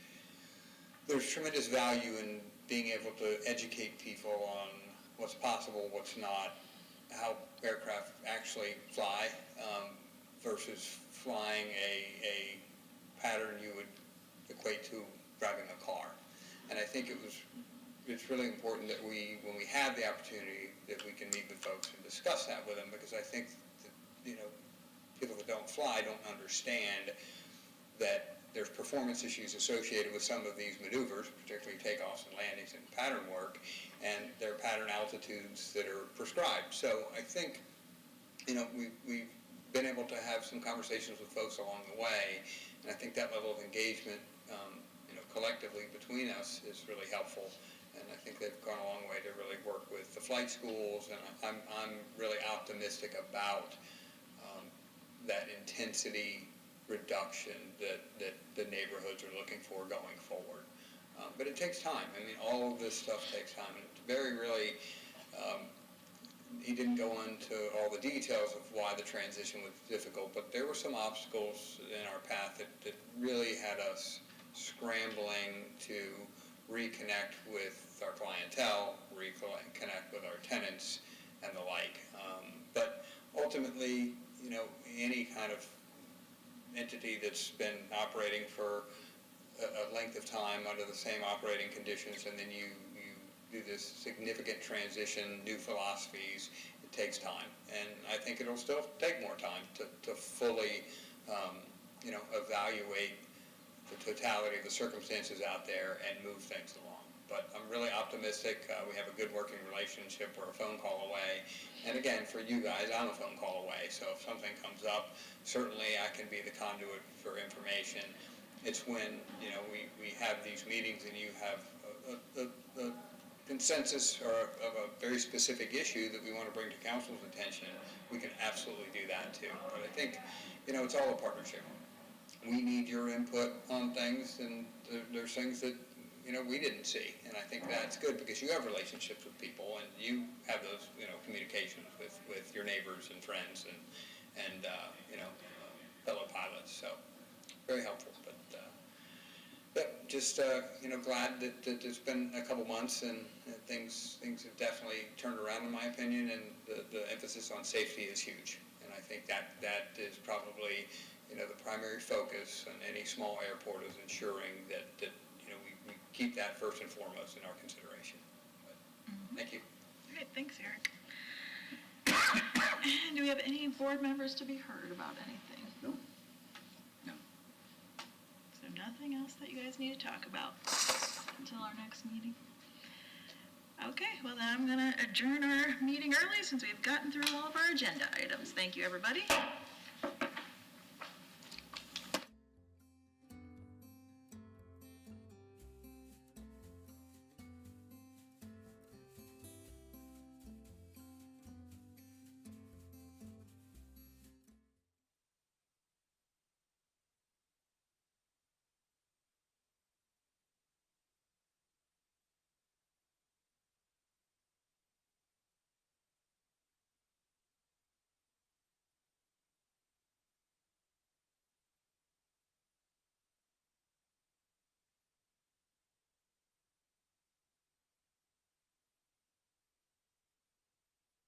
tremendous value in being able to educate people on what's possible, what's not, how aircraft actually fly versus flying a pattern you would equate to driving a car. And I think it's really important that when we have the opportunity, that we can meet with folks and discuss that with them, because I think that, people that don't fly don't understand that there's performance issues associated with some of these maneuvers, particularly takeoffs and landings and pattern work, and their pattern altitudes that are prescribed. So I think, we've been able to have some conversations with folks along the way, and I think that level of engagement, collectively between us is really helpful. And I think they've gone a long way to really work with the flight schools, and I'm really optimistic about that intensity reduction that the neighborhoods are looking for going forward. But it takes time. I mean, all of this stuff takes time. And it's really, he didn't go into all the details of why the transition was difficult, but there were some obstacles in our path that really had us scrambling to reconnect with our clientele, reconnect with our tenants and the like. But ultimately, any kind of entity that's been operating for a length of time under the same operating conditions, and then you do this significant transition, new philosophies, it takes time. And I think it'll still take more time to fully, evaluate the totality of the circumstances out there and move things along. But I'm really optimistic. We have a good working relationship. We're a phone call away. And again, for you guys, I'm a phone call away. So if something comes up, certainly I can be the conduit for information. It's when, we have these meetings and you have a consensus or of a very specific issue that we want to bring to council's attention, we can absolutely do that too. But I think, it's all a partnership. We need your input on things, and there's things that, we didn't see. And I think that's good because you have relationships with people and you have those, communications with your neighbors and friends and fellow pilots. So very helpful. But just, glad that it's been a couple months and things have definitely turned around in my opinion, and the emphasis on safety is huge. And I think that is probably, the primary focus on any small airport is ensuring that we keep that first and foremost in our consideration. But, thank you. Great, thanks, Eric. Do we have any board members to be heard about anything? No? So nothing else that you guys need to talk about until our next meeting? Okay, well then I'm going to adjourn our meeting early since we've gotten through all of our agenda items. Thank you, everybody.